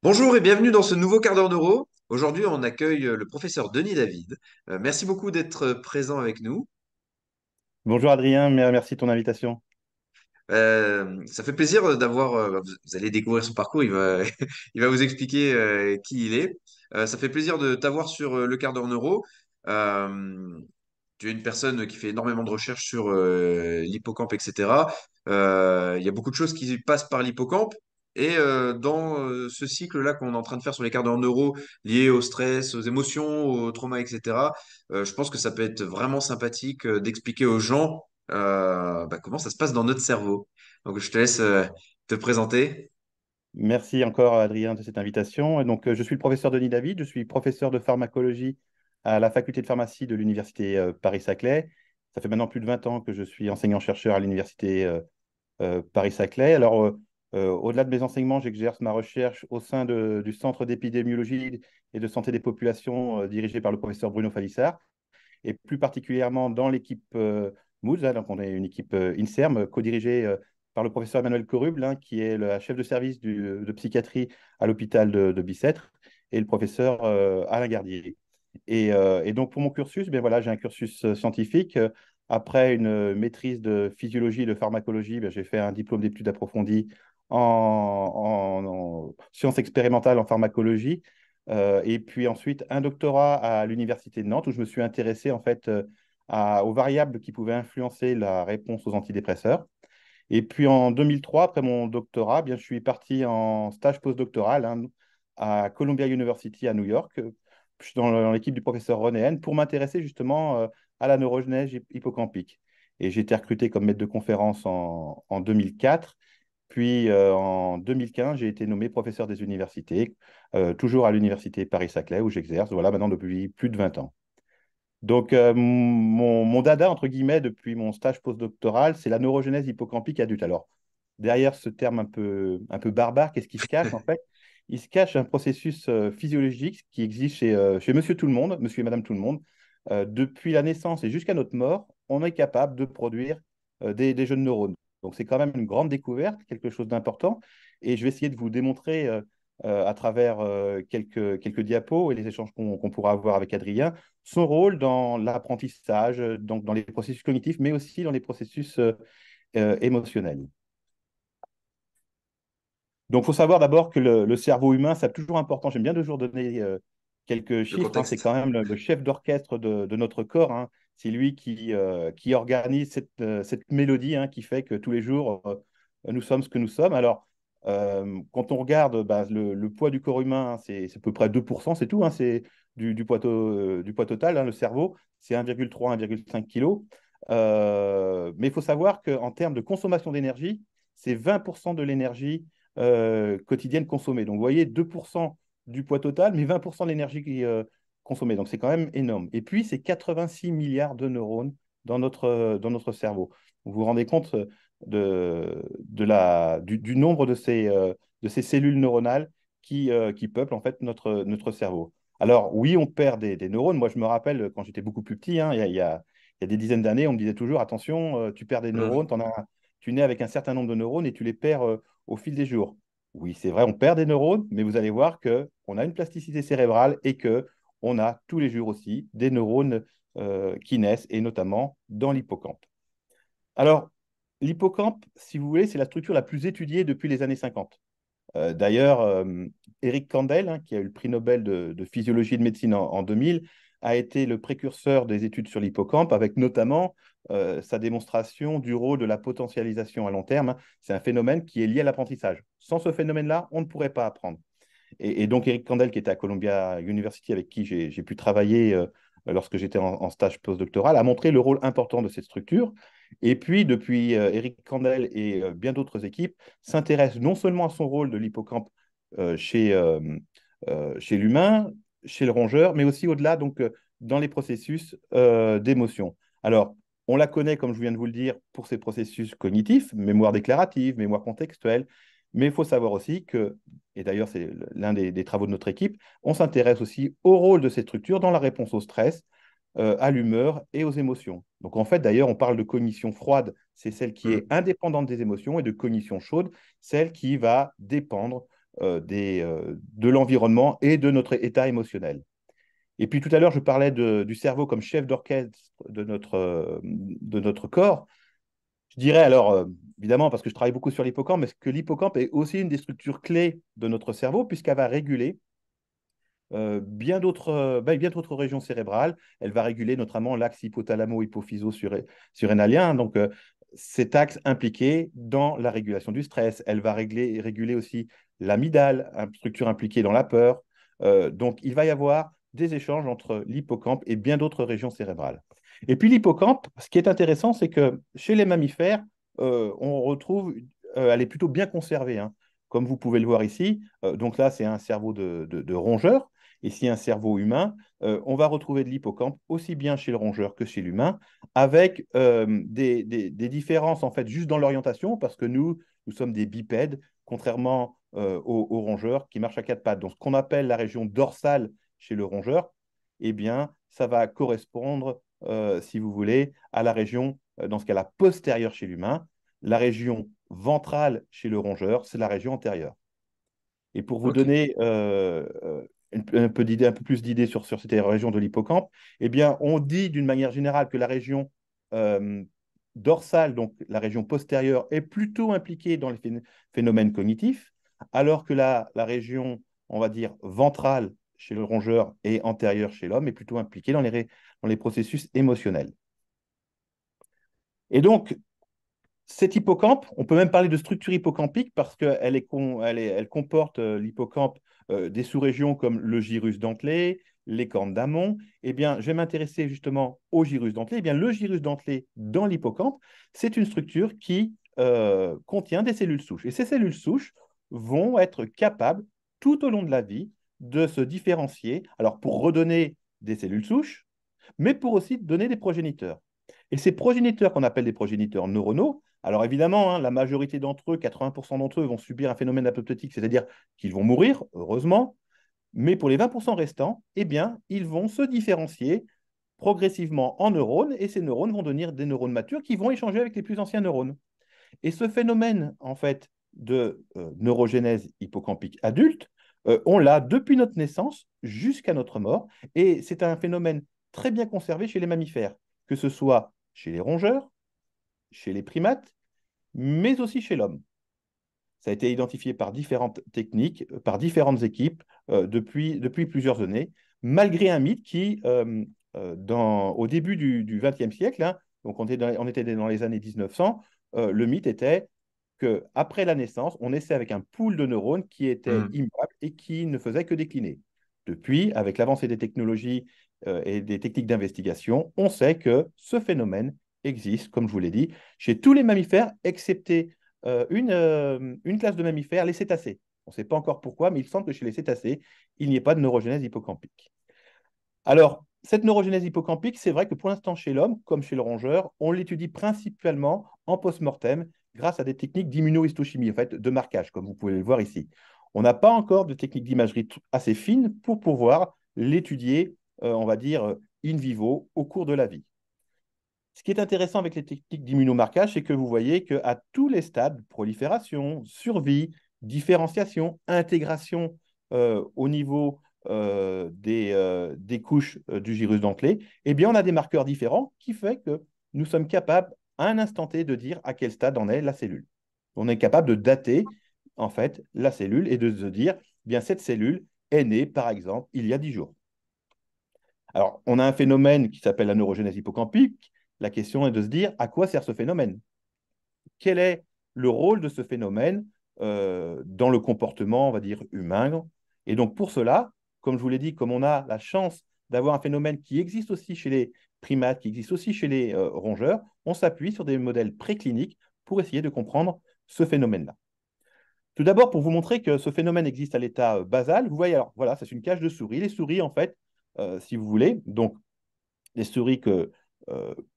Bonjour et bienvenue dans ce nouveau quart d'heure neuro. Aujourd'hui, on accueille le professeur Denis David. Merci beaucoup d'être présent avec nous. Bonjour Adrien, merci de ton invitation. Ça fait plaisir d'avoir. Vous allez découvrir son parcours. Il va, il va vous expliquer qui il est. Ça fait plaisir de t'avoir sur le quart d'heure neuro. Euh, Tu es une personne qui fait énormément de recherches sur l'hippocampe, etc. Il y a beaucoup de choses qui passent par l'hippocampe. Et dans ce cycle-là qu'on est en train de faire sur les quarts d'heure neuro liés au stress, aux émotions, au trauma, etc., je pense que ça peut être vraiment sympathique d'expliquer aux gens comment ça se passe dans notre cerveau. Donc je te laisse te présenter. Merci encore Adrien de cette invitation. Je suis le professeur Denis David, je suis professeur de pharmacologie à la faculté de pharmacie de l'université Paris-Saclay. Ça fait maintenant plus de 20 ans que je suis enseignant-chercheur à l'université Paris-Saclay. Au-delà de mes enseignements, j'exerce ma recherche au sein du Centre d'épidémiologie et de santé des populations dirigé par le professeur Bruno Falissard, et plus particulièrement dans l'équipe MOODS, hein, donc on est une équipe INSERM, co-dirigée par le professeur Emmanuel Coruble, hein, qui est le chef de service de psychiatrie à l'hôpital de Bicêtre, et le professeur Alain Gardier. Et donc pour mon cursus, ben voilà, j'ai un cursus scientifique. Après une maîtrise de physiologie et de pharmacologie, ben, j'ai fait un diplôme d'études approfondies en sciences expérimentales en pharmacologie, et puis ensuite un doctorat à l'université de Nantes où je me suis intéressé en fait aux variables qui pouvaient influencer la réponse aux antidépresseurs. Et puis en 2003, après mon doctorat, bien, je suis parti en stage postdoctoral, hein, à Columbia University à New York. Je suis dans l'équipe du professeur René Hen pour m'intéresser justement à la neurogenèse hippocampique. Et j'ai été recruté comme maître de conférence en 2004. Puis en 2015, j'ai été nommé professeur des universités, toujours à l'université Paris-Saclay où j'exerce, voilà, maintenant depuis plus de 20 ans. Mon dada, entre guillemets, depuis mon stage postdoctoral, c'est la neurogénèse hippocampique adulte. Alors, derrière ce terme un peu barbare, qu'est-ce qui se cache en fait? Il se cache un processus physiologique qui existe chez Monsieur Tout le Monde, Monsieur et Madame Tout le Monde. Depuis la naissance et jusqu'à notre mort, on est capable de produire des jeunes neurones. Donc, c'est quand même une grande découverte, quelque chose d'important. Et je vais essayer de vous démontrer à travers quelques diapos et les échanges qu'on pourra avoir avec Adrien, son rôle dans l'apprentissage, donc dans les processus cognitifs, mais aussi dans les processus émotionnels. Donc, il faut savoir d'abord que le cerveau humain, c'est toujours important. J'aime bien toujours donner quelques Le chiffres, hein. C'est contexte. quand même le chef d'orchestre de notre corps, hein. C'est lui qui organise cette mélodie, hein, qui fait que tous les jours, nous sommes ce que nous sommes. Alors, quand on regarde bah, le poids du corps humain, hein, c'est à peu près 2%, c'est tout, hein, c'est du poids total, hein, le cerveau, c'est 1,3, 1,5 kg. Mais il faut savoir qu'en termes de consommation d'énergie, c'est 20% de l'énergie quotidienne consommée. Donc, vous voyez, 2% du poids total, mais 20% de l'énergie consommée. Donc, c'est quand même énorme. Et puis, c'est 86 milliards de neurones dans notre cerveau. Vous vous rendez compte du nombre de ces cellules neuronales qui peuplent en fait notre cerveau. Alors, oui, on perd des neurones. Moi, je me rappelle quand j'étais beaucoup plus petit, hein, il y a des dizaines d'années, on me disait toujours, attention, tu perds des neurones, tu nais avec un certain nombre de neurones et tu les perds au fil des jours. Oui, c'est vrai, on perd des neurones, mais vous allez voir qu'on a une plasticité cérébrale et qu'on a tous les jours aussi des neurones qui naissent, et notamment dans l'hippocampe. Alors, l'hippocampe, si vous voulez, c'est la structure la plus étudiée depuis les années 50. D'ailleurs, Eric Kandel, hein, qui a eu le prix Nobel de physiologie et de médecine en 2000, a été le précurseur des études sur l'hippocampe, avec notamment sa démonstration du rôle de la potentialisation à long terme, hein. C'est un phénomène qui est lié à l'apprentissage. Sans ce phénomène-là, on ne pourrait pas apprendre. Et donc, Eric Kandel, qui était à Columbia University, avec qui j'ai pu travailler lorsque j'étais en stage postdoctoral, a montré le rôle important de cette structure. Et puis, depuis, Eric Kandel et bien d'autres équipes s'intéressent non seulement à son rôle de l'hippocampe chez l'humain, chez le rongeur, mais aussi au-delà, donc dans les processus d'émotion. Alors, on la connaît, comme je viens de vous le dire, pour ses processus cognitifs, mémoire déclarative, mémoire contextuelle, mais il faut savoir aussi que, et d'ailleurs c'est l'un des travaux de notre équipe, on s'intéresse aussi au rôle de ces structures dans la réponse au stress, à l'humeur et aux émotions. Donc en fait, d'ailleurs, on parle de cognition froide, c'est celle qui est Mm. indépendante des émotions, et de cognition chaude, celle qui va dépendre de l'environnement et de notre état émotionnel. Et puis tout à l'heure, je parlais du cerveau comme chef d'orchestre de notre corps. Je dirais alors, évidemment, parce que je travaille beaucoup sur l'hippocampe, mais que l'hippocampe est aussi une des structures clés de notre cerveau, puisqu'elle va réguler bien d'autres régions cérébrales. Elle va réguler notamment l'axe hypothalamo-hypophyso-surrénalien, donc cet axe impliqué dans la régulation du stress. Elle va réguler aussi l'amygdale, une structure impliquée dans la peur. Donc, il va y avoir des échanges entre l'hippocampe et bien d'autres régions cérébrales. Et puis l'hippocampe, ce qui est intéressant, c'est que chez les mammifères, on retrouve, elle est plutôt bien conservée, hein, comme vous pouvez le voir ici. Donc là, c'est un cerveau de rongeur. Ici, un cerveau humain, on va retrouver de l'hippocampe aussi bien chez le rongeur que chez l'humain, avec des différences en fait juste dans l'orientation, parce que nous sommes des bipèdes, contrairement aux rongeurs qui marchent à quatre pattes. Donc, ce qu'on appelle la région dorsale chez le rongeur, eh bien, ça va correspondre, si vous voulez, à la région, dans ce cas-là, postérieure chez l'humain. La région ventrale chez le rongeur, c'est la région antérieure. Et pour vous Ok. donner un peu plus d'idées sur cette région de l'hippocampe, eh bien, on dit d'une manière générale que la région euh, dorsale, donc la région postérieure, est plutôt impliquée dans les phénomènes cognitifs, alors que la région, on va dire, ventrale chez le rongeur et antérieure chez l'homme est plutôt impliquée dans les processus émotionnels. Et donc, cet hippocampe, on peut même parler de structure hippocampique parce elle comporte l'hippocampe des sous-régions comme le gyrus dentelé, les cornes d'amont. Eh bien, je vais m'intéresser justement au gyrus dentelé. Eh bien, le gyrus dentelé dans l'hippocampe, c'est une structure qui contient des cellules souches. Et ces cellules souches vont être capables, tout au long de la vie, de se différencier. Alors, pour redonner des cellules souches, mais pour aussi donner des progéniteurs. Et ces progéniteurs qu'on appelle des progéniteurs neuronaux, alors évidemment, hein, la majorité d'entre eux, 80% d'entre eux, vont subir un phénomène apoptotique, c'est-à-dire qu'ils vont mourir, heureusement, mais pour les 20% restants, eh bien, ils vont se différencier progressivement en neurones, et ces neurones vont devenir des neurones matures qui vont échanger avec les plus anciens neurones. Et ce phénomène, en fait, de neurogénèse hippocampique adulte, on l'a depuis notre naissance jusqu'à notre mort, et c'est un phénomène très bien conservé chez les mammifères, que ce soit chez les rongeurs, chez les primates, mais aussi chez l'homme. Ça a été identifié par différentes techniques, par différentes équipes depuis plusieurs années, malgré un mythe qui, au début du XXe siècle, hein, donc on était dans les années 1900, le mythe était qu'après la naissance, on naissait avec un pool de neurones qui était Hmm. immuable et qui ne faisait que décliner. Depuis, avec l'avancée des technologies et des techniques d'investigation, on sait que ce phénomène existe, comme je vous l'ai dit, chez tous les mammifères, excepté une classe de mammifères, les cétacés. On ne sait pas encore pourquoi, mais il semble que chez les cétacés, il n'y ait pas de neurogénèse hippocampique. Alors, cette neurogénèse hippocampique, c'est vrai que pour l'instant, chez l'homme, comme chez le rongeur, on l'étudie principalement en post-mortem grâce à des techniques d'immunohistochimie, en fait, de marquage, comme vous pouvez le voir ici. On n'a pas encore de technique d'imagerie assez fine pour pouvoir l'étudier, on va dire, in vivo au cours de la vie. Ce qui est intéressant avec les techniques d'immunomarquage, c'est que vous voyez qu'à tous les stades, prolifération, survie, différenciation, intégration au niveau des couches du gyrus dentelé, eh bien, on a des marqueurs différents qui fait que nous sommes capables, à un instant T, de dire à quel stade en est la cellule. On est capable de dater, en fait, la cellule et de se dire, eh bien, cette cellule est née, par exemple, il y a 10 jours. Alors, on a un phénomène qui s'appelle la neurogénèse hippocampique. La question est de se dire à quoi sert ce phénomène? Quel est le rôle de ce phénomène dans le comportement, on va dire, humain? Et donc, pour cela, comme je vous l'ai dit, comme on a la chance d'avoir un phénomène qui existe aussi chez les primates, qui existe aussi chez les rongeurs, on s'appuie sur des modèles précliniques pour essayer de comprendre ce phénomène-là. Tout d'abord, pour vous montrer que ce phénomène existe à l'état basal, vous voyez, alors voilà, c'est une cage de souris. Les souris, en fait, si vous voulez, donc les souris que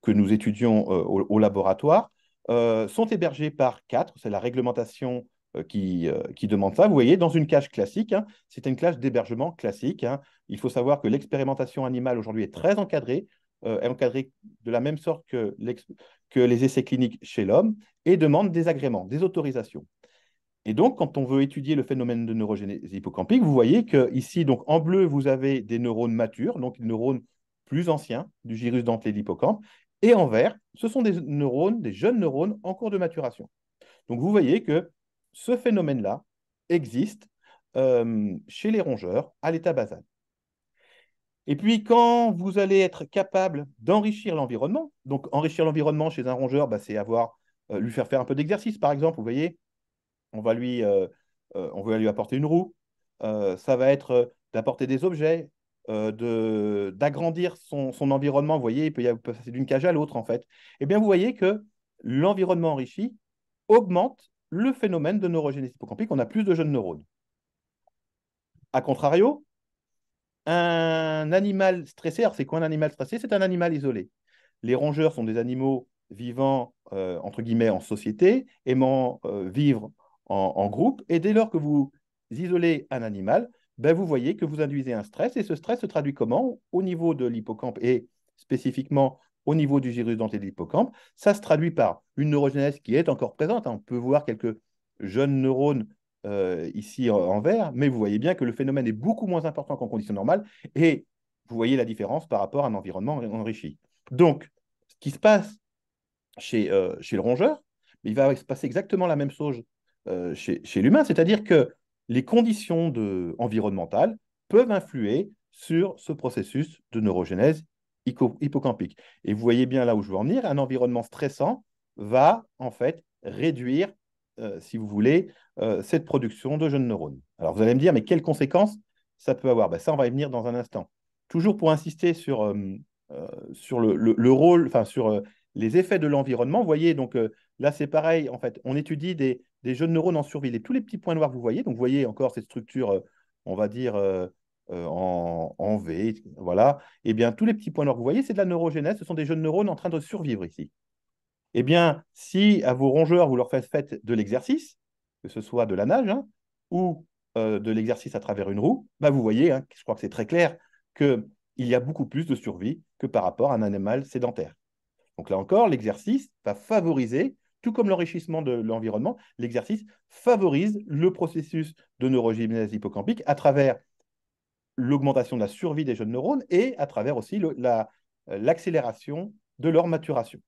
nous étudions au laboratoire, sont hébergées par quatre. C'est la réglementation qui demande ça. Vous voyez, dans une cage classique, hein, c'est une cage d'hébergement classique. Hein. Il faut savoir que l'expérimentation animale aujourd'hui est très encadrée. Elle est encadrée de la même sorte que les essais cliniques chez l'homme et demande des agréments, des autorisations. Et donc, quand on veut étudier le phénomène de neurogénèse hippocampique, vous voyez que ici, donc en bleu, vous avez des neurones matures, donc des neurones plus anciens du gyrus dentelé de l'hippocampe, et en vert, ce sont des neurones, des jeunes neurones en cours de maturation. Donc, vous voyez que ce phénomène-là existe chez les rongeurs à l'état basal. Et puis, quand vous allez être capable d'enrichir l'environnement, donc enrichir l'environnement chez un rongeur, bah, c'est lui faire faire un peu d'exercice, par exemple, vous voyez, on va on va lui apporter une roue. Ça va être d'apporter des objets, d'agrandir son environnement. Vous voyez, il peut passer d'une cage à l'autre, en fait. Eh bien, vous voyez que l'environnement enrichi augmente le phénomène de neurogénèse hippocampique. On a plus de jeunes neurones. A contrario, un animal stressé, alors c'est quoi un animal stressé? C'est un animal isolé. Les rongeurs sont des animaux vivant, entre guillemets, en société, aimant vivre en groupe. Et dès lors que vous isolez un animal, ben, vous voyez que vous induisez un stress. Et ce stress se traduit comment? Au niveau de l'hippocampe et spécifiquement au niveau du gyrus denté de l'hippocampe. Ça se traduit par une neurogénèse qui est encore présente. On peut voir quelques jeunes neurones ici en vert, mais vous voyez bien que le phénomène est beaucoup moins important qu'en conditions normales. Et vous voyez la différence par rapport à un environnement enrichi. Donc, ce qui se passe chez le rongeur, il va se passer exactement la même chose chez l'humain, c'est-à-dire que les conditions environnementales peuvent influer sur ce processus de neurogénèse hippocampique. Et vous voyez bien là où je veux en venir, un environnement stressant va en fait réduire, si vous voulez, cette production de jeunes neurones. Alors vous allez me dire, mais quelles conséquences ça peut avoir? Ben, ça, on va y venir dans un instant. Toujours pour insister sur le rôle, enfin sur les effets de l'environnement. Vous voyez, donc là, c'est pareil. En fait, on étudie des jeunes neurones en survie. Et tous les petits points noirs que vous voyez, donc vous voyez encore cette structure, on va dire, en V, voilà. Eh bien, tous les petits points noirs que vous voyez, c'est de la neurogénèse. Ce sont des jeunes neurones en train de survivre ici. Eh bien, si à vos rongeurs, vous leur faites de l'exercice, que ce soit de la nage ou de l'exercice à travers une roue, bah, vous voyez, je crois que c'est très clair, qu'il y a beaucoup plus de survie que par rapport à un animal sédentaire. Donc là encore, l'exercice va favoriser, tout comme l'enrichissement de l'environnement, l'exercice favorise le processus de neurogénèse hippocampique à travers l'augmentation de la survie des jeunes neurones et à travers aussi l'accélération de leur maturation.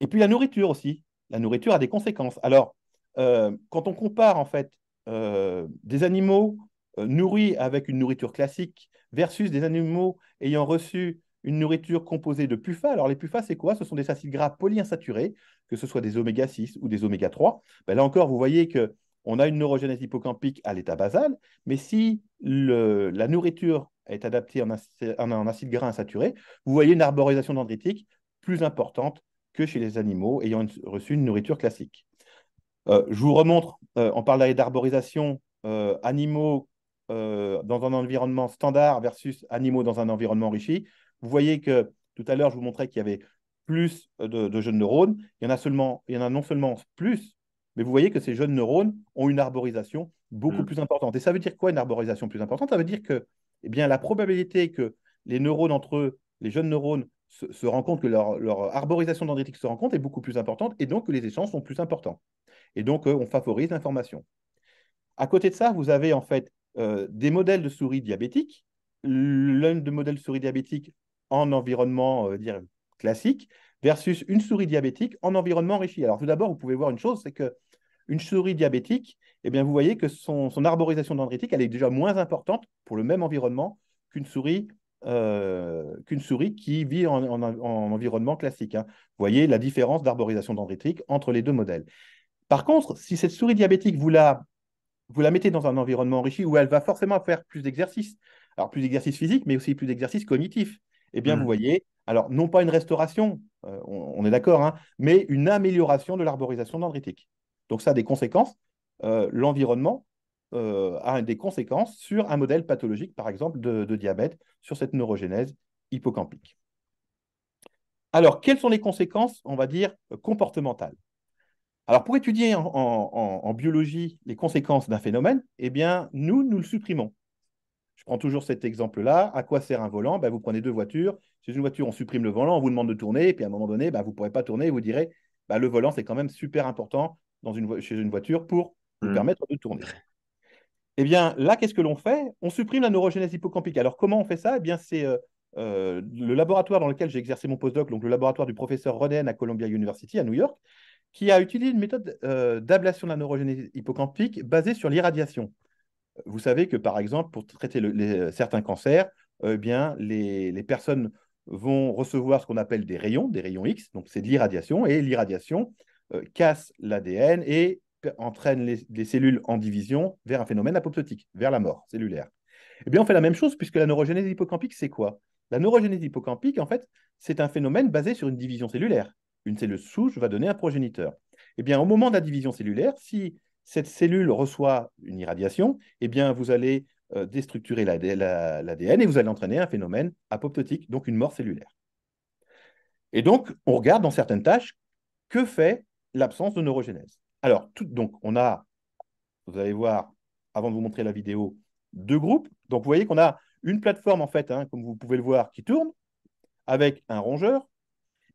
Et puis la nourriture aussi. La nourriture a des conséquences. Alors, quand on compare en fait des animaux nourris avec une nourriture classique versus des animaux ayant reçu une nourriture composée de PUFA. Alors les PUFA, c'est quoi? Ce sont des acides gras polyinsaturés, que ce soit des oméga 6 ou des oméga 3. Ben là encore, vous voyez que on a une neurogénèse hippocampique à l'état basal, mais si la nourriture est adaptée en acide gras insaturé, vous voyez une arborisation dendritique plus importante que chez les animaux ayant reçu une nourriture classique. Je vous remontre, on parlait d'arborisation, animaux dans un environnement standard versus animaux dans un environnement enrichi. Vous voyez que tout à l'heure, je vous montrais qu'il y avait plus de jeunes neurones. Il y en a non seulement plus, mais vous voyez que ces jeunes neurones ont une arborisation beaucoup Mm. plus importante. Et ça veut dire quoi, une arborisation plus importante? Ça veut dire que eh bien, la probabilité que les neurones entre eux, les jeunes neurones, se rendent compte que leur arborisation dendritique se rend compte est beaucoup plus importante et donc que les échanges sont plus importants. Et donc, on favorise l'information. À côté de ça, vous avez en fait des modèles de souris diabétiques. L'un de modèles de souris diabétiques en environnement dire, classique versus une souris diabétique en environnement enrichi. Alors tout d'abord, vous pouvez voir une chose, c'est qu'une souris diabétique, eh bien, vous voyez que son arborisation dendritique, elle est déjà moins importante pour le même environnement qu'une souris qui vit en environnement classique. Vous voyez la différence d'arborisation dendritique entre les deux modèles. Par contre, si cette souris diabétique, vous la mettez dans un environnement enrichi où elle va forcément faire plus d'exercices, alors plus d'exercices physiques, mais aussi plus d'exercices cognitifs, eh bien, vous Mm. voyez, alors non pas une restauration, on est d'accord, mais une amélioration de l'arborisation dendritique. Donc ça a des conséquences. L'environnement a des conséquences sur un modèle pathologique, par exemple, de diabète, sur cette neurogénèse hippocampique. Alors, quelles sont les conséquences, on va dire, comportementales? Alors, pour étudier en biologie les conséquences d'un phénomène, eh bien, nous le supprimons. Je prends toujours cet exemple-là. À quoi sert un volant? Ben, vous prenez deux voitures. Chez une voiture, on supprime le volant, on vous demande de tourner, et puis à un moment donné, ben, vous ne pourrez pas tourner et vous direz, ben, le volant, c'est quand même super important chez une voiture pour vous Hmm. permettre de tourner. Eh bien, là, qu'est-ce que l'on fait? On supprime la neurogenèse hippocampique. Alors, comment on fait ça? Eh bien, c'est le laboratoire dans lequel j'ai exercé mon postdoc, donc le laboratoire du professeur Ronen à Columbia University à New York, qui a utilisé une méthode d'ablation de la neurogenèse hippocampique basée sur l'irradiation. Vous savez que, par exemple, pour traiter certains cancers, eh bien, les personnes vont recevoir ce qu'on appelle des rayons X, donc c'est de l'irradiation, et l'irradiation casse l'ADN et entraîne les cellules en division vers un phénomène apoptotique, vers la mort cellulaire. Eh bien, on fait la même chose puisque la neurogénèse hippocampique, c'est quoi? La neurogénèse hippocampique, en fait, c'est un phénomène basé sur une division cellulaire. Une cellule souche va donner un progéniteur. Eh bien, au moment de la division cellulaire, si cette cellule reçoit une irradiation, eh bien, vous allez déstructurer l'ADN et vous allez entraîner un phénomène apoptotique, donc une mort cellulaire. Et donc, on regarde dans certaines tâches que fait l'absence de neurogénèse. Alors, donc, on a, vous allez voir, avant de vous montrer la vidéo, deux groupes. Donc, vous voyez qu'on a une plateforme, en fait, hein, comme vous pouvez le voir, qui tourne avec un rongeur.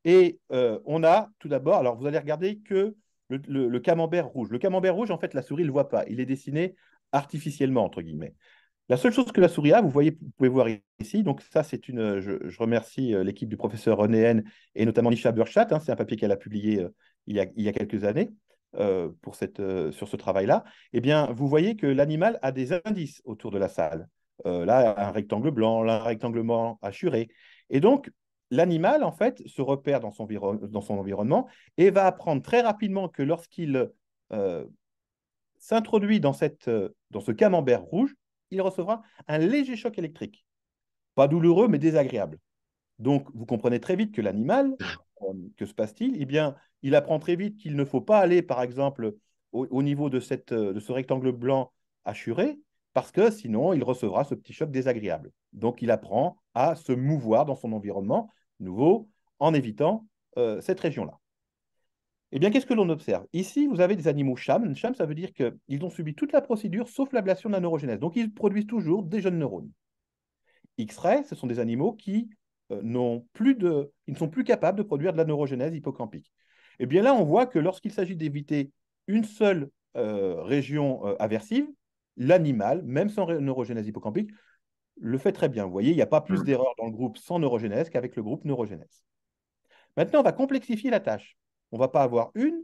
Et on a tout d'abord, alors vous allez regarder que le camembert rouge. Le camembert rouge, en fait, la souris ne le voit pas. Il est dessiné artificiellement, entre guillemets. La seule chose que la souris a, vous pouvez voir ici, donc ça, je remercie l'équipe du professeur René N et notamment Nisha Burchat, hein, c'est un papier qu'elle a publié il y a quelques années sur ce travail-là. Eh bien, vous voyez que l'animal a des indices autour de la salle. Là, un rectangle blanc, là, un rectangle blanc hachuré. Et donc, l'animal, en fait, se repère dans son environnement et va apprendre très rapidement que lorsqu'il euh, s'introduit dans ce camembert rouge, il recevra un léger choc électrique. Pas douloureux, mais désagréable. Donc, vous comprenez très vite que l'animal, que se passe-t-il? Eh bien, il apprend très vite qu'il ne faut pas aller, par exemple, au niveau de ce rectangle blanc hachuré, parce que sinon, il recevra ce petit choc désagréable. Donc, il apprend à se mouvoir dans son environnement nouveau en évitant cette région-là. Eh bien, qu'est-ce que l'on observe? Ici, vous avez des animaux CHAM. CHAM, ça veut dire qu'ils ont subi toute la procédure sauf l'ablation de la neurogénèse. Donc, ils produisent toujours des jeunes neurones. X-ray, ce sont des animaux qui ils ne sont plus capables de produire de la neurogénèse hippocampique. Eh bien, là, on voit que lorsqu'il s'agit d'éviter une seule région aversive, l'animal, même sans neurogénèse hippocampique, le fait très bien. Vous voyez, il n'y a pas plus Hmm. d'erreurs dans le groupe sans neurogénèse qu'avec le groupe neurogénèse. Maintenant, on va complexifier la tâche. On ne va pas avoir une,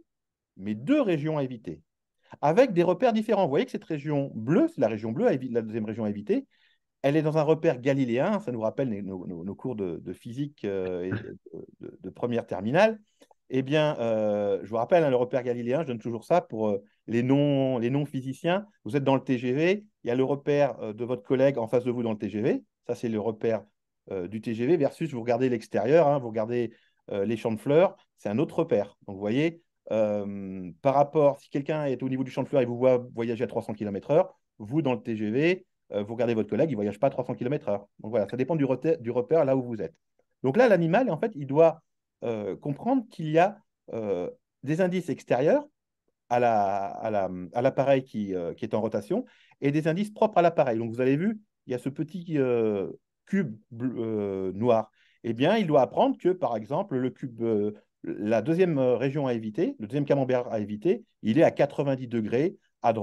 mais deux régions à éviter, avec des repères différents. Vous voyez que cette région bleue, c'est la région bleue, la deuxième région à éviter, elle est dans un repère galiléen, ça nous rappelle nos cours de physique et de première terminale. Eh bien, je vous rappelle, hein, le repère galiléen, je donne toujours ça pour les non-physiciens. Vous êtes dans le TGV, il y a le repère de votre collègue en face de vous dans le TGV. Ça, c'est le repère du TGV versus vous regardez l'extérieur, hein, vous regardez les champs de fleurs, c'est un autre repère. Donc, vous voyez, par rapport, si quelqu'un est au niveau du champ de fleurs et vous voit voyager à 300 km/h, vous, dans le TGV, vous regardez votre collègue, il ne voyage pas à 300 km/h. Donc voilà, ça dépend du repère là où vous êtes. Donc là, l'animal, en fait, il doit comprendre qu'il y a des indices extérieurs à l'appareil qui est en rotation et des indices propres à l'appareil. Donc vous avez vu, il y a ce petit cube noir. Eh bien, il doit apprendre que, par exemple, la deuxième région à éviter, le deuxième camembert à éviter, il est à 90 degrés à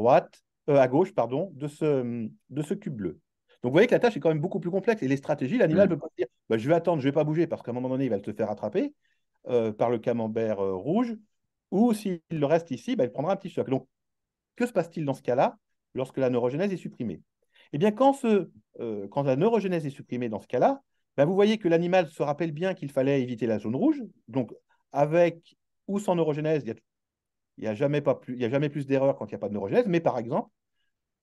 gauche, pardon, de ce cube bleu. Donc vous voyez que la tâche est quand même beaucoup plus complexe. Et les stratégies, l'animal ne Hmm. peut pas se dire bah, je vais attendre, je ne vais pas bouger parce qu'à un moment donné, il va te faire attraper par le camembert rouge. Ou s'il reste ici, bah, il prendra un petit choc. Donc, que se passe-t-il dans ce cas-là lorsque la neurogénèse est supprimée? Eh bien, quand la neurogénèse est supprimée dans ce cas-là, bah, vous voyez que l'animal se rappelle bien qu'il fallait éviter la zone rouge. Donc, avec ou sans neurogénèse, il y a jamais il y a jamais plus d'erreurs quand il n'y a pas de neurogénèse. Mais par exemple,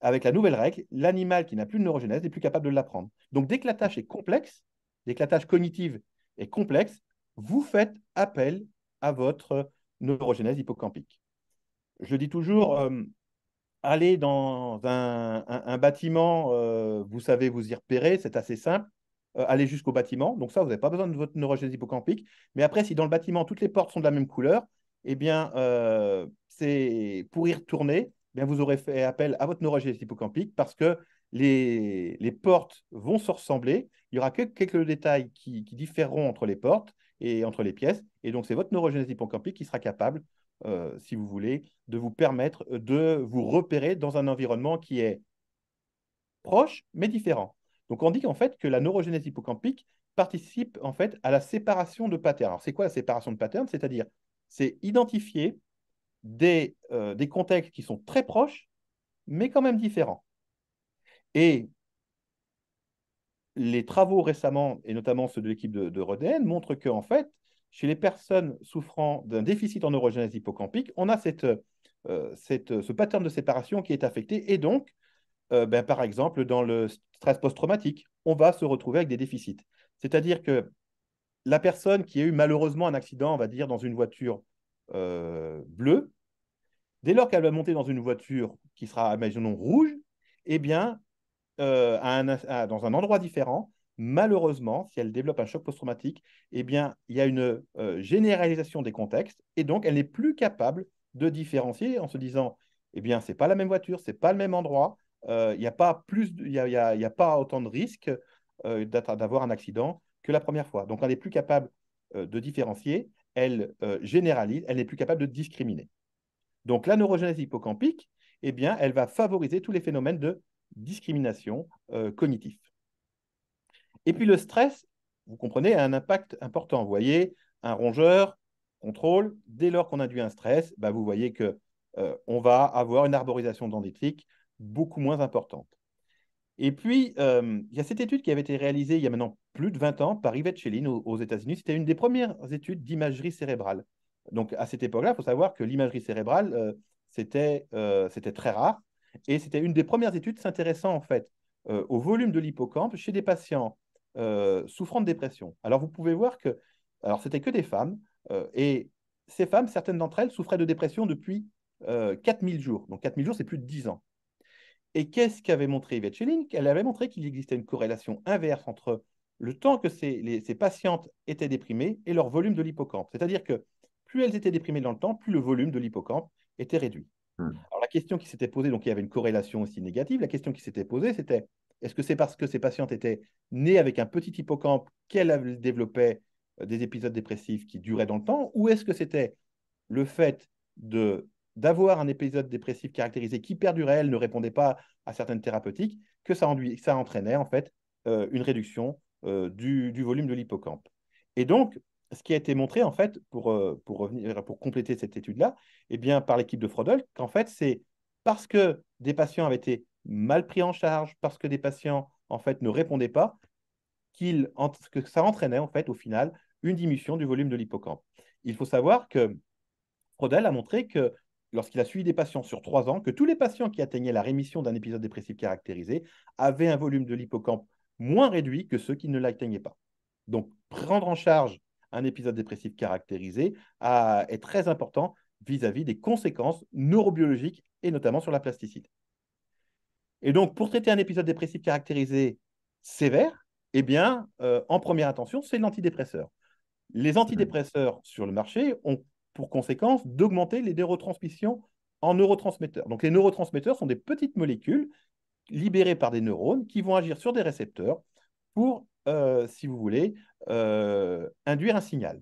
avec la nouvelle règle, l'animal qui n'a plus de neurogénèse n'est plus capable de l'apprendre. Donc, dès que la tâche est complexe, dès que la tâche cognitive est complexe, vous faites appel à votre neurogénèse hippocampique. Je dis toujours, aller dans un bâtiment, vous savez vous y repérer, c'est assez simple. Aller jusqu'au bâtiment. Donc ça, vous n'avez pas besoin de votre neurogénèse hippocampique. Mais après, si dans le bâtiment, toutes les portes sont de la même couleur, eh bien, c'est pour y retourner, eh bien, vous aurez fait appel à votre neurogénèse hippocampique parce que les portes vont se ressembler. Il y aura que quelques détails qui différeront entre les portes et entre les pièces. Et donc, c'est votre neurogénèse hippocampique qui sera capable si vous voulez, de vous permettre de vous repérer dans un environnement qui est proche, mais différent. Donc, on dit qu'en fait que la neurogénèse hippocampique participe en fait à la séparation de patterns. Alors, c'est quoi la séparation de patterns? C'est-à-dire, c'est identifier des contextes qui sont très proches, mais quand même différents. Et les travaux récemment, et notamment ceux de l'équipe de Rodin, montrent qu'en fait, chez les personnes souffrant d'un déficit en neurogénèse hippocampique, on a ce pattern de séparation qui est affecté. Et donc, par exemple, dans le stress post-traumatique, on va se retrouver avec des déficits. C'est-à-dire que la personne qui a eu malheureusement un accident, on va dire, dans une voiture bleue, dès lors qu'elle va monter dans une voiture qui sera, imaginons, rouge, eh bien, dans un endroit différent, malheureusement, si elle développe un choc post-traumatique, eh bien, il y a une généralisation des contextes et donc elle n'est plus capable de différencier en se disant, eh bien, c'est pas la même voiture, c'est pas le même endroit, il n'y a pas y a pas autant de risques d'avoir un accident que la première fois. Donc, elle n'est plus capable de différencier, elle généralise, elle n'est plus capable de discriminer. Donc, la neurogénèse hippocampique, eh bien, elle va favoriser tous les phénomènes de discrimination cognitive. Et puis, le stress, vous comprenez, a un impact important. Vous voyez, un rongeur, contrôle, dès lors qu'on induit un stress, bah, vous voyez que on va avoir une arborisation dendritique beaucoup moins importante. Et puis, il y a cette étude qui avait été réalisée il y a maintenant plus de 20 ans par Yvette Chéline aux États-Unis. C'était une des premières études d'imagerie cérébrale. Donc, à cette époque-là, il faut savoir que l'imagerie cérébrale, c'était très rare. Et c'était une des premières études s'intéressant en fait au volume de l'hippocampe chez des patients souffrant de dépression. Alors, vous pouvez voir que, alors, c'était que des femmes. Et ces femmes, certaines d'entre elles souffraient de dépression depuis 4000 jours. Donc, 4000 jours, c'est plus de 10 ans. Et qu'est-ce qu'avait montré Yvette Chéline? Elle avait montré qu'il existait une corrélation inverse entre le temps que ces patientes étaient déprimées et leur volume de l'hippocampe. C'est-à-dire que plus elles étaient déprimées dans le temps, plus le volume de l'hippocampe était réduit. Hmm. Alors la question qui s'était posée, donc il y avait une corrélation aussi négative, la question qui s'était posée, c'était est-ce que c'est parce que ces patientes étaient nées avec un petit hippocampe qu'elles développaient des épisodes dépressifs qui duraient dans le temps, ou est-ce que c'était le fait d'avoir un épisode dépressif caractérisé qui perdurait, elle ne répondait pas à certaines thérapeutiques, que ça entraînait en fait une réduction du volume de l'hippocampe. Et donc, ce qui a été montré en fait pour compléter cette étude-là, eh bien par l'équipe de Frodel, qu'en fait c'est parce que des patients avaient été mal pris en charge, parce que des patients en fait ne répondaient pas, que ça entraînait en fait au final une diminution du volume de l'hippocampe. Il faut savoir que Frodel a montré que lorsqu'il a suivi des patients sur 3 ans, que tous les patients qui atteignaient la rémission d'un épisode dépressif caractérisé avaient un volume de l'hippocampe moins réduit que ceux qui ne l'atteignaient pas. Donc, prendre en charge un épisode dépressif caractérisé est très important vis-à-vis des conséquences neurobiologiques et notamment sur la plasticité. Et donc, pour traiter un épisode dépressif caractérisé sévère, eh bien, en première intention, c'est l'antidépresseur. Les Hmm. antidépresseurs sur le marché ont pour conséquence d'augmenter les neurotransmissions en neurotransmetteurs. Donc, les neurotransmetteurs sont des petites molécules libérées par des neurones qui vont agir sur des récepteurs pour, si vous voulez, induire un signal.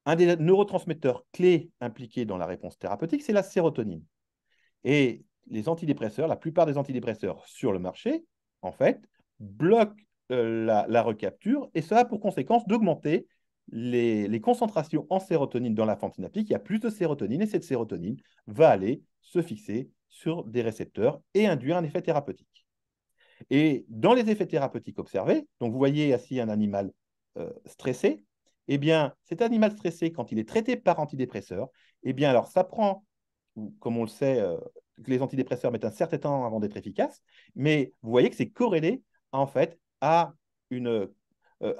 Un des neurotransmetteurs clés impliqués dans la réponse thérapeutique, c'est la sérotonine. Et les antidépresseurs, la plupart des antidépresseurs sur le marché, en fait, bloquent la recapture et ça a pour conséquence d'augmenter les concentrations en sérotonine dans la fente synaptique. Il y a plus de sérotonine et cette sérotonine va aller se fixer sur des récepteurs et induire un effet thérapeutique. Et dans les effets thérapeutiques observés, donc vous voyez ici un animal stressé, eh bien, cet animal stressé, quand il est traité par antidépresseur, eh bien, alors ça prend, comme on le sait, que les antidépresseurs mettent un certain temps avant d'être efficaces, mais vous voyez que c'est corrélé en fait à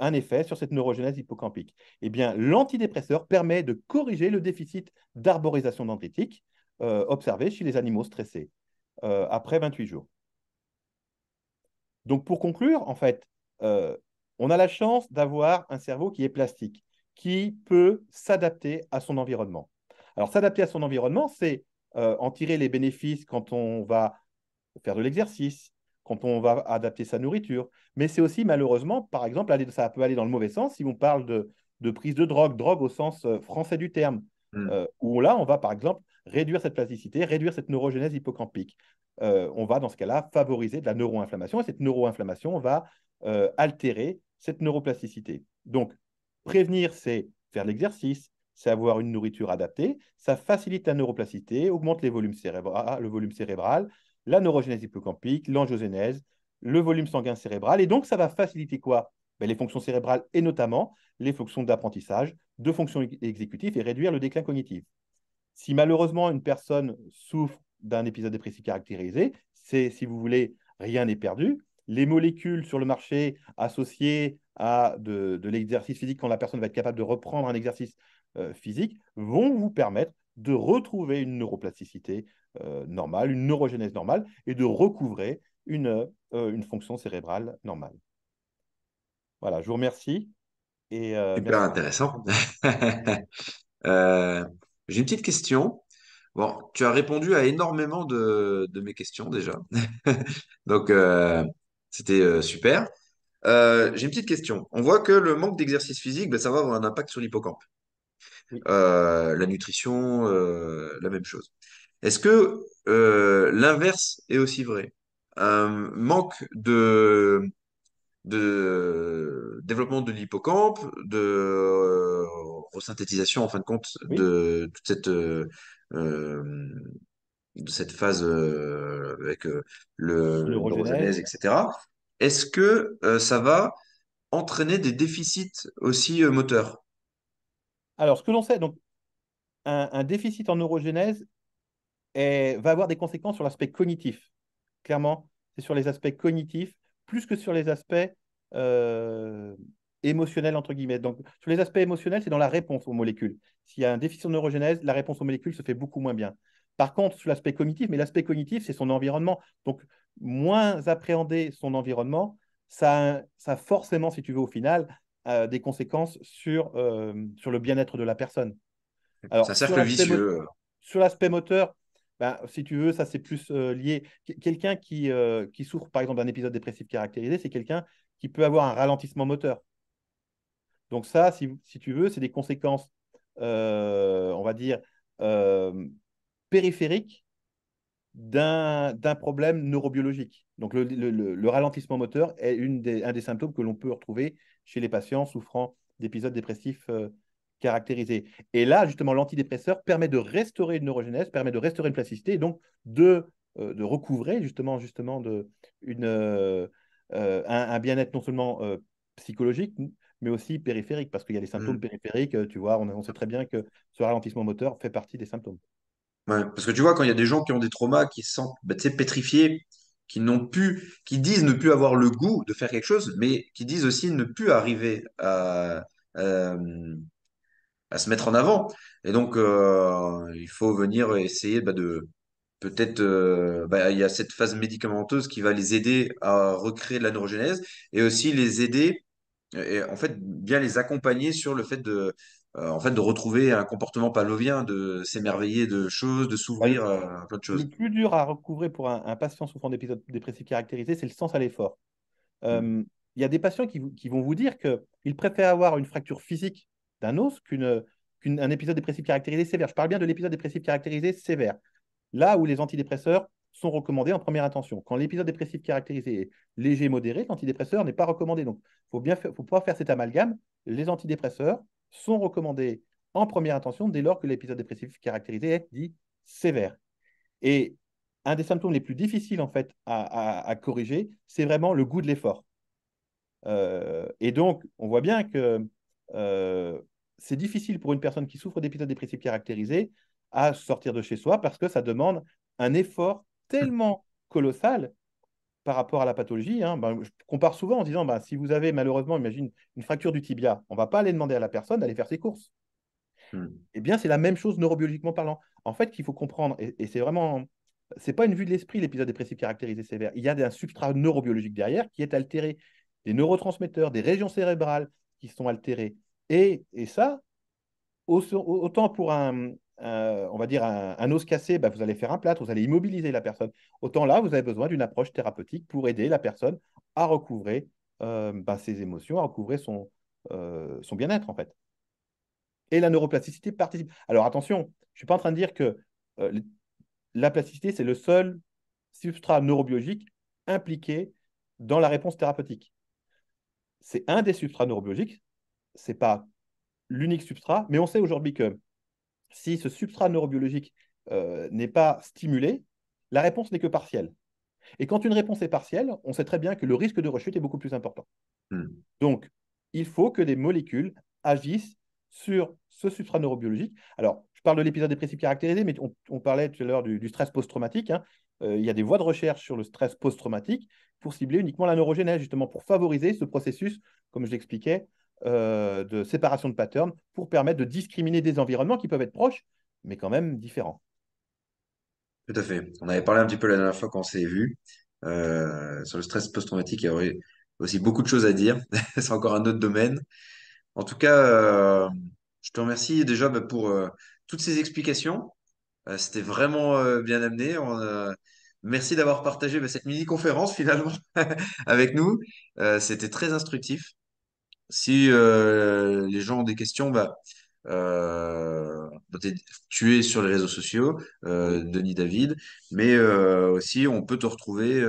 un effet sur cette neurogénèse hippocampique. Eh bien, l'antidépresseur permet de corriger le déficit d'arborisation dendritique observé chez les animaux stressés après 28 jours. Donc, pour conclure, en fait, euh, on a la chance d'avoir un cerveau qui est plastique, qui peut s'adapter à son environnement. Alors, s'adapter à son environnement, c'est en tirer les bénéfices quand on va faire de l'exercice, quand on va adapter sa nourriture, mais c'est aussi malheureusement, par exemple, ça peut aller dans le mauvais sens si on parle de prise de drogue, drogue au sens français du terme. Hmm. où là, on va par exemple réduire cette plasticité, réduire cette neurogénèse hippocampique. On va dans ce cas-là favoriser de la neuroinflammation et cette neuroinflammation va altérer cette neuroplasticité. Donc, prévenir, c'est faire l'exercice, c'est avoir une nourriture adaptée, ça facilite la neuroplasticité, augmente le volume cérébral, la neurogénèse hippocampique, l'angiogénèse, le volume sanguin cérébral, et donc ça va faciliter quoi? Ben, les fonctions cérébrales et notamment les fonctions d'apprentissage, de fonctions exécutives et réduire le déclin cognitif. Si malheureusement une personne souffre d'un épisode dépressif caractérisé, c'est, si vous voulez, rien n'est perdu. Les molécules sur le marché associées à de l'exercice physique, quand la personne va être capable de reprendre un exercice physique, vont vous permettre de retrouver une neuroplasticité normale, une neurogénèse normale et de recouvrer une fonction cérébrale normale. Voilà, je vous remercie et Super merci. intéressant. Euh, j'ai une petite question. Bon, tu as répondu à énormément de mes questions déjà. Donc, c'était super. J'ai une petite question. On voit que le manque d'exercice physique, ben, ça va avoir un impact sur l'hippocampe. Oui, La nutrition, la même chose. Est-ce que l'inverse est aussi vrai? Un manque de développement de l'hippocampe, de resynthétisation en fin de compte oui, euh, de cette phase avec le neurogénèse. neurogenèse, etc. Est-ce que ça va entraîner des déficits aussi moteurs? Alors, ce que l'on sait, donc, un déficit en neurogénèse va avoir des conséquences sur l'aspect cognitif. Clairement, c'est sur les aspects cognitifs plus que sur les aspects euh, émotionnels, entre guillemets. Donc, sur les aspects émotionnels, c'est dans la réponse aux molécules. S'il y a un déficit en neurogénèse, la réponse aux molécules se fait beaucoup moins bien. Par contre, sur l'aspect cognitif, mais l'aspect cognitif, c'est son environnement. Donc, moins appréhender son environnement, ça a forcément, si tu veux, au final, des conséquences sur le bien-être de la personne. C'est un Alors, cercle vicieux. sur l'aspect moteur, ben, si tu veux, ça c'est plus lié. Quelqu'un qui souffre par exemple d'un épisode dépressif caractérisé, c'est quelqu'un qui peut avoir un ralentissement moteur. Donc ça, si tu veux, c'est des conséquences, on va dire, euh, périphériques d'un problème neurobiologique. Donc le ralentissement moteur est un des symptômes que l'on peut retrouver chez les patients souffrant d'épisodes dépressifs caractérisés. Et là, justement, l'antidépresseur permet de restaurer une neurogénèse, permet de restaurer une plasticité, et donc de recouvrer justement un bien-être non seulement psychologique, mais aussi périphérique, parce qu'il y a les symptômes Hmm. périphériques, tu vois, on sait très bien que ce ralentissement moteur fait partie des symptômes. Ouais, parce que tu vois, quand il y a des gens qui ont des traumas, qui se sentent bah, tu sais, pétrifiés, qui disent ne plus avoir le goût de faire quelque chose, mais qui disent aussi ne plus arriver à se mettre en avant. Et donc, il faut venir essayer bah, de peut-être, bah, il y a cette phase médicamenteuse qui va les aider à recréer de la neurogénèse et aussi les aider et en fait, bien les accompagner sur le fait en fait, de retrouver un comportement pavlovien, de s'émerveiller de choses, de Bah, s'ouvrir à plein de le choses. plus dur à recouvrer pour un patient souffrant d'épisodes dépressifs caractérisés, c'est le sens à l'effort. Mm. Il y a des patients qui vont vous dire qu'ils préfèrent avoir une fracture physique d'un os qu'un épisode dépressif caractérisé sévère. Je parle bien de l'épisode dépressif caractérisé sévère, là où les antidépresseurs sont recommandés en première intention. Quand l'épisode dépressif caractérisé est léger, modéré, l'antidépresseur n'est pas recommandé. Donc, faut pas faire cet amalgame. Les antidépresseurs sont recommandés en première intention dès lors que l'épisode dépressif caractérisé est dit sévère. Et un des symptômes les plus difficiles en fait à corriger, c'est vraiment le goût de l'effort. Et donc, on voit bien que euh, c'est difficile pour une personne qui souffre d'épisodes dépressifs caractérisés à sortir de chez soi parce que ça demande un effort tellement colossal par rapport à la pathologie. Hein. Ben, je compare souvent en disant, ben, si vous avez malheureusement, imagine, une fracture du tibia, on ne va pas aller demander à la personne d'aller faire ses courses. Mm. Eh bien, c'est la même chose neurobiologiquement parlant. En fait, qu'il faut comprendre, et c'est vraiment, c'est pas une vue de l'esprit, l'épisode dépressif caractérisé sévère. Il y a un substrat neurobiologique derrière qui est altéré, des neurotransmetteurs, des régions cérébrales qui sont altérées. Et ça, autant pour on va dire un os cassé, bah, vous allez faire un plâtre, vous allez immobiliser la personne. Autant là, vous avez besoin d'une approche thérapeutique pour aider la personne à recouvrer bah, ses émotions, à recouvrer son bien-être, en fait. Et la neuroplasticité participe. Alors attention, je ne suis pas en train de dire que euh, la plasticité, c'est le seul substrat neurobiologique impliqué dans la réponse thérapeutique. C'est un des substrats neurobiologiques, ce n'est pas l'unique substrat, mais on sait aujourd'hui que si ce substrat neurobiologique n'est pas stimulé, la réponse n'est que partielle. Et quand une réponse est partielle, on sait très bien que le risque de rechute est beaucoup plus important. Hmm. Donc, il faut que des molécules agissent sur ce substrat neurobiologique. Alors, je parle de l'épisode dépressif caractérisé, mais on parlait tout à l'heure du stress post-traumatique, hein. Il y a des voies de recherche sur le stress post-traumatique pour cibler uniquement la neurogénèse, justement pour favoriser ce processus, comme je l'expliquais, de séparation de patterns, pour permettre de discriminer des environnements qui peuvent être proches, mais quand même différents. Tout à fait. On avait parlé un petit peu la dernière fois quand on s'est vu sur le stress post-traumatique. Il y aurait aussi beaucoup de choses à dire. C'est encore un autre domaine. En tout cas, je te remercie déjà bah, pour toutes ces explications. C'était vraiment bien amené. Merci d'avoir partagé bah, cette mini-conférence finalement avec nous. C'était très instructif. Si les gens ont des questions, tu es sur les réseaux sociaux, Oui, Denis David, mais aussi on peut te retrouver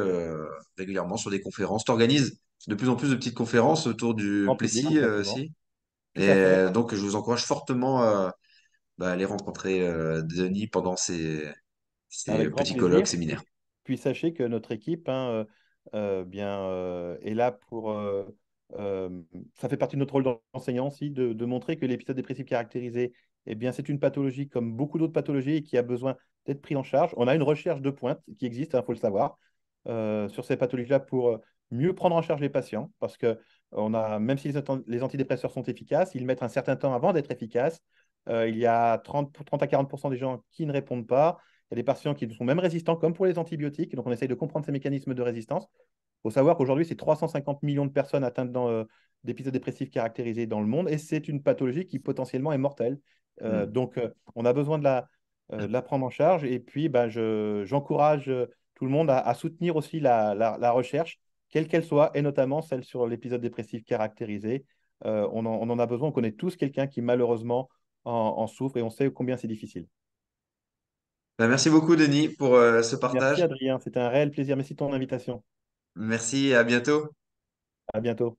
régulièrement sur des conférences. Tu organises de plus en plus de petites conférences autour du en public, Plessis exactement. aussi. Tout Et à fait, donc je vous encourage fortement à aller rencontrer Denis pendant ces avec grand petits colloques, plaisir. séminaires. Puis sachez que notre équipe est là pour... ça fait partie de notre rôle d'enseignant aussi, de montrer que l'épisode dépressif caractérisé, eh bien, c'est une pathologie comme beaucoup d'autres pathologies et qui a besoin d'être pris en charge. On a une recherche de pointe qui existe, il faut le savoir, sur ces pathologies-là pour mieux prendre en charge les patients. Parce que même si les antidépresseurs sont efficaces, ils mettent un certain temps avant d'être efficaces. Il y a 30 à 40% des gens qui ne répondent pas. Il y a des patients qui sont même résistants, comme pour les antibiotiques. Donc, on essaye de comprendre ces mécanismes de résistance. Il faut savoir qu'aujourd'hui, c'est 350 millions de personnes atteintes d'épisodes dépressifs caractérisés dans le monde et c'est une pathologie qui potentiellement est mortelle. Hmm. Donc, on a besoin de la prendre en charge. Et puis, ben, j'encourage tout le monde à soutenir aussi la recherche, quelle qu'elle soit, et notamment celle sur l'épisode dépressif caractérisé. On en a besoin. On connaît tous quelqu'un qui, malheureusement, en souffre et on sait combien c'est difficile. Merci beaucoup, Denis, pour ce Merci partage. Adrien, c'était un réel plaisir. Merci de ton invitation. Merci et à bientôt. À bientôt.